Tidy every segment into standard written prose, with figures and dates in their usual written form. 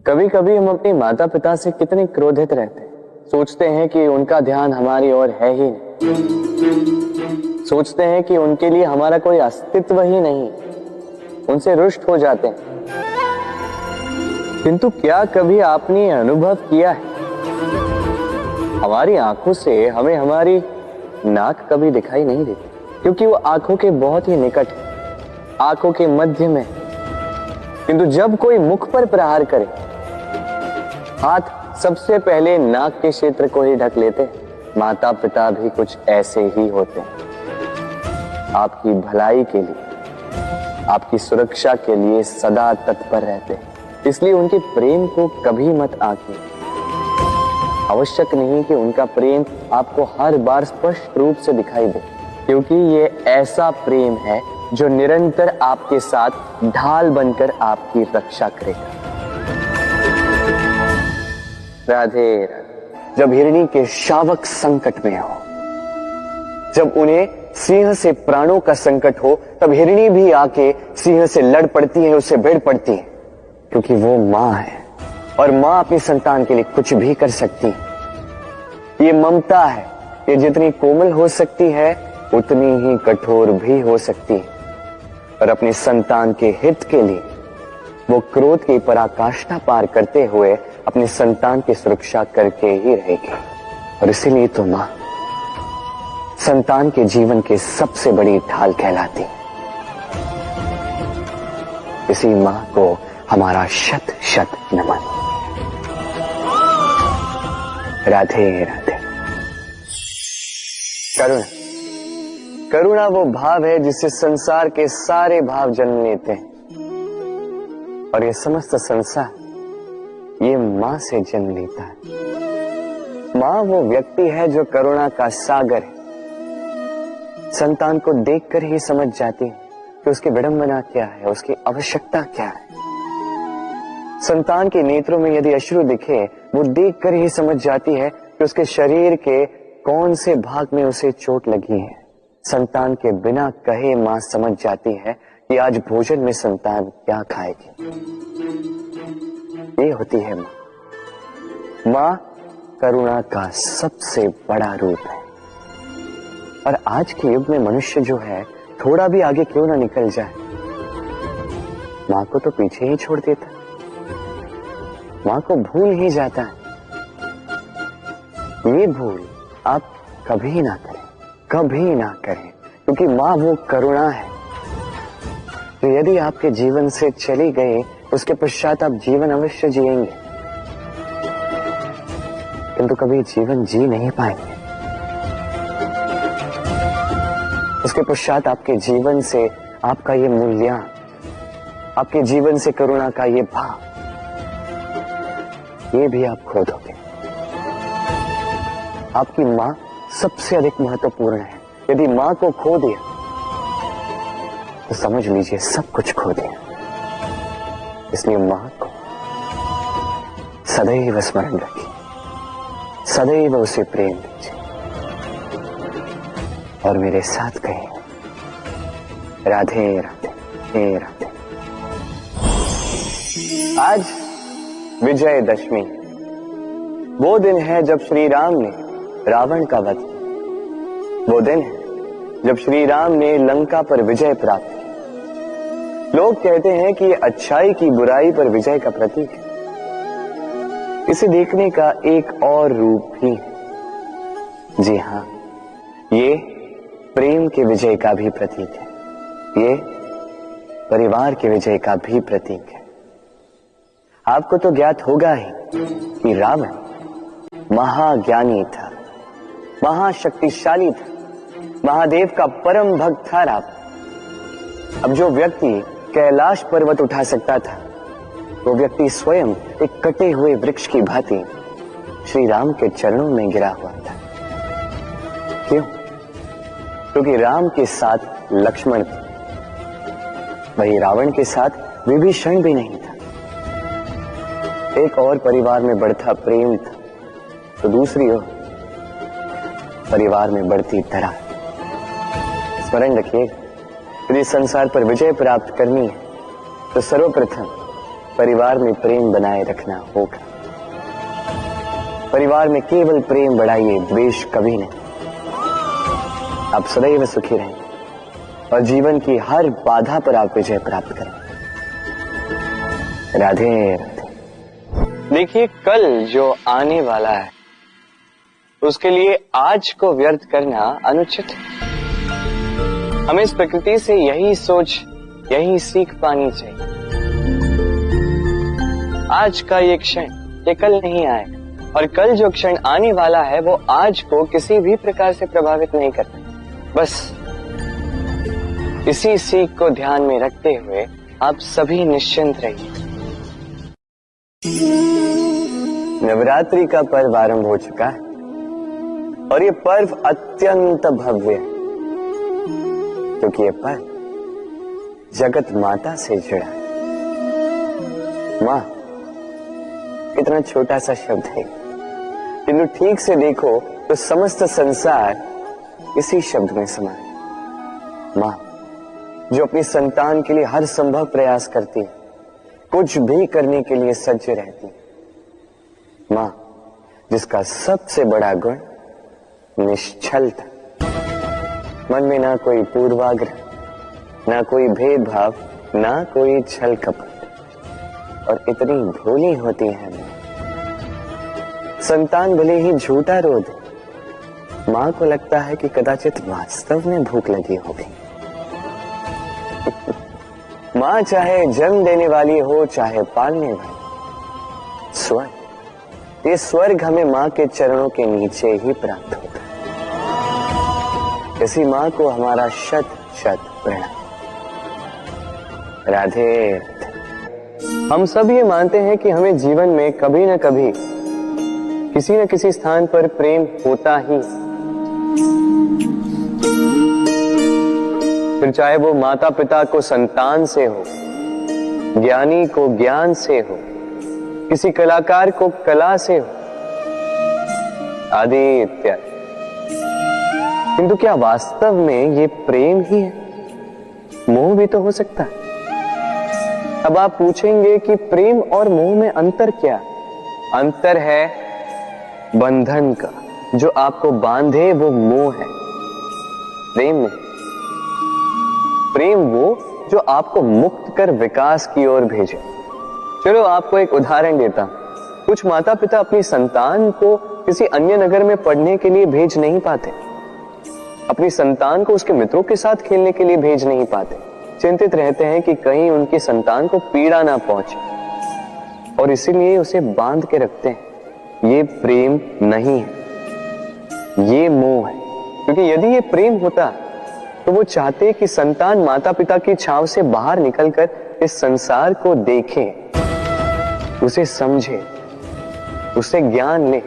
कभी कभी हम अपने माता पिता से कितने क्रोधित रहते हैं। सोचते हैं कि उनका ध्यान हमारी ओर है ही नहीं, सोचते हैं कि उनके लिए हमारा कोई अस्तित्व ही नहीं, उनसे रुष्ट हो जाते हैं। किंतु क्या कभी आपने अनुभव किया है, हमारी आंखों से हमें हमारी नाक कभी दिखाई नहीं देती, क्योंकि वो आंखों के बहुत ही निकट है, आंखों के मध्य में। किंतु जब कोई मुख पर प्रहार करे, हाथ सबसे पहले नाक के क्षेत्र को ही ढक लेते हैं। माता पिता भी कुछ ऐसे ही होते हैं, आपकी भलाई के लिए, आपकी सुरक्षा के लिए सदा तत्पर रहते हैं। इसलिए उनके प्रेम को कभी मत आंकिए। आवश्यक नहीं कि उनका प्रेम आपको हर बार स्पष्ट रूप से दिखाई दे, क्योंकि ये ऐसा प्रेम है जो निरंतर आपके साथ ढाल बनकर आपकी रक्षा करेगा। राधे राधे। जब हिरणी के शावक संकट में हो, जब उन्हें सिंह से प्राणों का संकट हो, तब हिरणी भी आके सिंह से लड़ पड़ती है, उससे भिड़ पड़ती है, क्योंकि वो मां है और मां अपनी संतान के लिए कुछ भी कर सकती है। ये ममता है, ये जितनी कोमल हो सकती है उतनी ही कठोर भी हो सकती है, और अपनी संतान के हित के लिए वो क्रोध की पराकाष्ठा पार करते हुए अपनी संतान की सुरक्षा करके ही रहेगी। और इसीलिए तो मां संतान के जीवन की सबसे बड़ी ढाल कहलाती। इसी मां को हमारा शत शत नमन। राधे राधे। करुणा, करुणा वो भाव है जिससे संसार के सारे भाव जन्म लेते हैं, और ये समस्त संसार ये मां से जन्म लेता है। मां वो व्यक्ति है जो करुणा का सागर है। संतान को देखकर ही समझ जाती है कि उसकी विडंबना क्या है, उसकी आवश्यकता क्या है। संतान के नेत्रों में यदि अश्रु दिखे, वो देखकर ही समझ जाती है कि उसके शरीर के कौन से भाग में उसे चोट लगी है। संतान के बिना कहे मां समझ जाती है कि आज भोजन में संतान क्या खाएगी। ये होती है मां। मां करुणा का सबसे बड़ा रूप है। और आज के युग में मनुष्य जो है, थोड़ा भी आगे क्यों ना निकल जाए, मां को तो पीछे ही छोड़ देता है, मां को भूल ही जाता है। ये भूल आप कभी ना करें, कभी ना करें, क्योंकि मां वो करुणा है जो यदि आपके जीवन से चली गई, उसके पश्चात आप जीवन अवश्य जिएंगे, किंतु कभी जीवन जी नहीं पाएंगे। उसके पश्चात आपके जीवन से आपका ये मूल्यांकन, आपके जीवन से करुणा का ये भाव, ये भी आप खो दोगे। आपकी मां सबसे अधिक महत्वपूर्ण है। यदि मां को खो दिया तो समझ लीजिए सब कुछ खो दिया। इसलिए मां को सदैव स्मरण रखिए, सदैव उसे प्रेम दीजिए, और मेरे साथ कहें राधे राधे हे राधे। आज विजयदशमी, वो दिन है जब श्री राम ने रावण का वध किया। वो दिन है जब श्री राम ने लंका पर विजय प्राप्त की। लोग कहते हैं कि ये अच्छाई की बुराई पर विजय का प्रतीक है। इसे देखने का एक और रूप भी है। जी हां, ये प्रेम के विजय का भी प्रतीक है, ये परिवार के विजय का भी प्रतीक है। आपको तो ज्ञात होगा ही कि रावण महाज्ञानी था, महाशक्तिशाली था, महादेव का परम भक्त था रावण। अब जो व्यक्ति कैलाश पर्वत उठा सकता था, वो व्यक्ति स्वयं एक कटे हुए वृक्ष की भांति श्री राम के चरणों में गिरा हुआ था। क्यों? क्योंकि राम के साथ लक्ष्मण था, वही रावण के साथ विभीषण भी नहीं था। एक और परिवार में बढ़ता प्रेम था, तो दूसरी ओर परिवार में बढ़ती दरार। स्मरण रखिए, यदि संसार पर विजय प्राप्त करनी है तो सर्वप्रथम परिवार में प्रेम बनाए रखना होगा। परिवार में केवल प्रेम बढ़ाइए, द्वेष कभी नहीं। आप सदैव सुखी रहें और जीवन की हर बाधा पर आप विजय प्राप्त करें। राधे राधे। देखिए, कल जो आने वाला है उसके लिए आज को व्यर्थ करना अनुचित है। हमें इस प्रकृति से यही सोच, यही सीख पानी चाहिए। आज का ये क्षण ये कल नहीं आएगा, और कल जो क्षण आने वाला है वो आज को किसी भी प्रकार से प्रभावित नहीं करता। बस इसी सीख को ध्यान में रखते हुए आप सभी निश्चिंत रहिए। नवरात्रि का पर्व आरंभ हो चुका है और ये पर्व अत्यंत भव्य है, क्योंकि ये पर्व जगत माता से जुड़ा है। मां कितना छोटा सा शब्द है, किंतु ठीक से देखो तो समस्त संसार इसी शब्द में समा है। मां जो अपनी संतान के लिए हर संभव प्रयास करती है, कुछ भी करने के लिए सज्ज रहती है। मां जिसका सबसे बड़ा गुण निश्चलता, मन में ना कोई पूर्वाग्रह, ना कोई भेदभाव, ना कोई छल कपट, और इतनी भोली होती है मां। संतान भले ही झूठा रो दे, मां को लगता है कि कदाचित वास्तव में भूख लगी होगी। मां चाहे जन्म देने वाली हो, चाहे पालने वाली, स्वर्ग, ये स्वर्ग हमें मां के चरणों के नीचे ही प्राप्त होता है। इसी मां को हमारा शत शत प्रणाम। राधे। हम सब ये मानते हैं कि हमें जीवन में कभी न कभी किसी न किसी स्थान पर प्रेम होता ही, फिर चाहे वो माता पिता को संतान से हो, ज्ञानी को ज्ञान से हो, किसी कलाकार को कला से हो, आदि इत्यादि। किंतु क्या वास्तव में ये प्रेम ही है? मोह भी तो हो सकता है। अब आप पूछेंगे कि प्रेम और मोह में अंतर क्या? अंतर है बंधन का, जो आपको बांधे वो मोह है। प्रेम में, प्रेम वो जो आपको मुक्त कर विकास की ओर भेजे। चलो आपको एक उदाहरण देता हूं। कुछ माता पिता अपनी संतान को किसी अन्य नगर में पढ़ने के लिए भेज नहीं पाते, अपनी संतान को उसके मित्रों के साथ खेलने के लिए भेज नहीं पाते, चिंतित रहते हैं कि कहीं उनकी संतान को पीड़ा ना पहुंचे, और इसीलिए उसे बांध के रखते हैं। ये प्रेम नहीं है, ये मोह है। क्योंकि यदि ये प्रेम होता तो वो चाहते कि संतान माता पिता की छांव से बाहर निकलकर इस संसार को देखे, उसे समझे, उससे ज्ञान ले,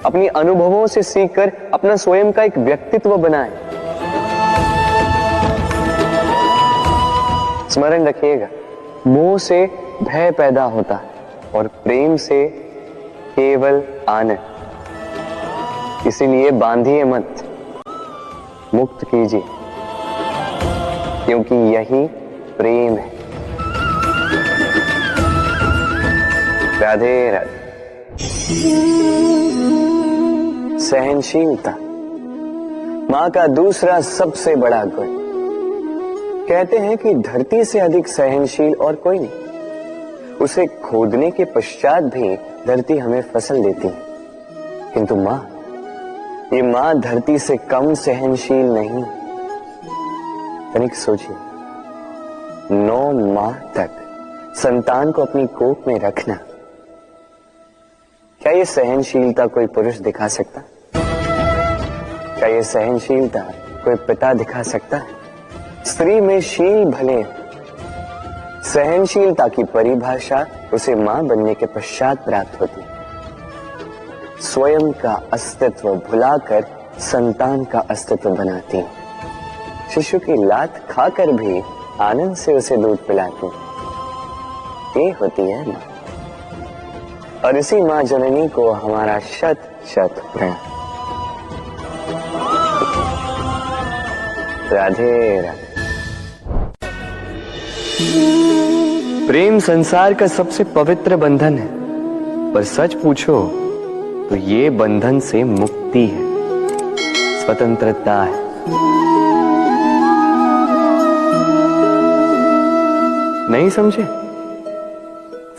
अपनी अनुभवों से सीखकर अपना स्वयं का एक व्यक्तित्व बनाए। स्मरण रखिएगा, मोह से भय पैदा होता है और प्रेम से केवल आनंद। इसीलिए बांधिए मत, मुक्त कीजिए, क्योंकि यही प्रेम है। राधे राधे। सहनशीलता मां का दूसरा सबसे बड़ा गुण। कहते हैं कि धरती से अधिक सहनशील और कोई नहीं। उसे खोदने के पश्चात भी धरती हमें फसल देती है, किंतु मां, ये मां धरती से कम सहनशील नहीं। तनिक सोचिए, 9 माह तक संतान को अपनी कोख में रखना, क्या ये सहनशीलता कोई पुरुष दिखा सकता? क्या ये सहनशीलता कोई पिता दिखा सकता है? स्त्री में शील भले, सहनशीलता की परिभाषा उसे मां बनने के पश्चात प्राप्त होती है। स्वयं का अस्तित्व भुलाकर संतान का अस्तित्व बनाती है। शिशु की लात खाकर भी आनंद से उसे दूध पिलाती है। ये होती है मां, और इसी मां जननी को हमारा शत शत प्रणाम। राधे राधे। प्रेम संसार का सबसे पवित्र बंधन है, पर सच पूछो तो ये बंधन से मुक्ति है, स्वतंत्रता है। नहीं समझे?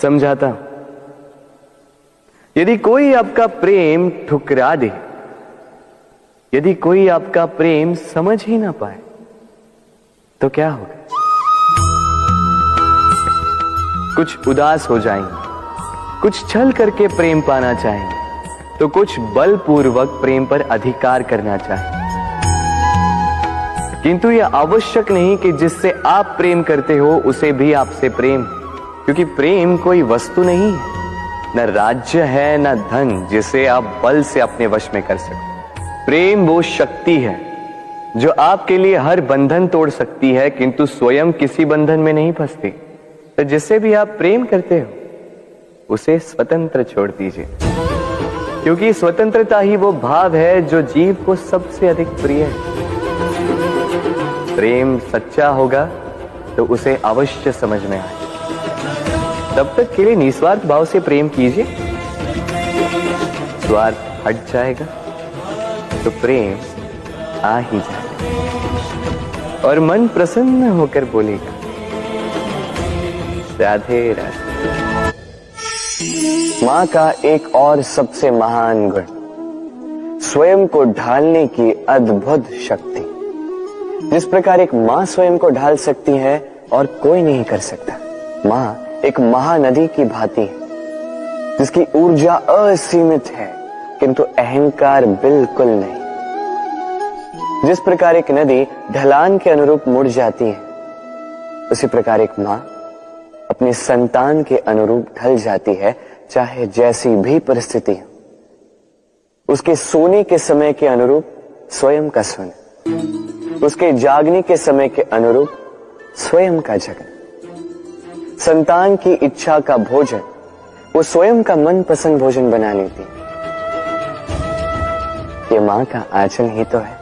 समझाता हूं। यदि कोई आपका प्रेम ठुकरा दे, यदि कोई आपका प्रेम समझ ही ना पाए, तो क्या होगा? कुछ उदास हो जाएंगे, कुछ छल करके प्रेम पाना चाहेंगे, तो कुछ बलपूर्वक प्रेम पर अधिकार करना चाहेंगे। किंतु यह आवश्यक नहीं कि जिससे आप प्रेम करते हो उसे भी आपसे प्रेम, क्योंकि प्रेम कोई वस्तु नहीं है, न राज्य है, न धन जिसे आप बल से अपने वश में कर सकते। प्रेम वो शक्ति है जो आपके लिए हर बंधन तोड़ सकती है, किंतु स्वयं किसी बंधन में नहीं फंसती। तो जिससे भी आप प्रेम करते हो उसे स्वतंत्र छोड़ दीजिए, क्योंकि स्वतंत्रता ही वो भाव है जो जीव को सबसे अधिक प्रिय है। प्रेम सच्चा होगा तो उसे अवश्य समझ में आए। तब तक के लिए निस्वार्थ भाव से प्रेम कीजिए, स्वार्थ हट जाएगा तो प्रेम आ ही जाएगा और मन प्रसन्न होकर बोलेगा, राधे राधे। मां का एक और सबसे महान गुण, स्वयं को ढालने की अद्भुत शक्ति। जिस प्रकार एक मां स्वयं को ढाल सकती है और कोई नहीं कर सकता। मां एक महानदी की भांति है, जिसकी ऊर्जा असीमित है, किंतु अहंकार बिल्कुल नहीं। जिस प्रकार एक नदी ढलान के अनुरूप मुड़ जाती है, उसी प्रकार एक मां अपने संतान के अनुरूप ढल जाती है, चाहे जैसी भी परिस्थिति हो। उसके सोने के समय के अनुरूप स्वयं का सोना, उसके जागने के समय के अनुरूप स्वयं का जगना, संतान की इच्छा का भोजन वो स्वयं का मनपसंद भोजन बना लेती। ये मां का आंचल ही तो है,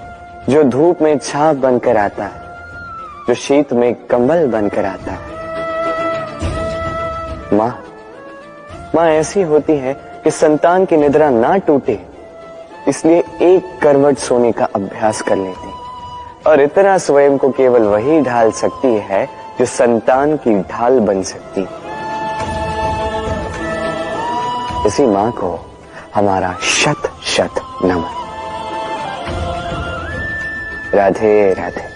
जो धूप में छाप बनकर आता है, जो शीत में कंबल बनकर आता है। मां ऐसी होती है कि संतान की निद्रा ना टूटे, इसलिए एक करवट सोने का अभ्यास कर लेती है, और इतना स्वयं को केवल वही ढाल सकती है जो संतान की ढाल बन सकती। इसी मां को हमारा शत शत नमन। राधे राधे।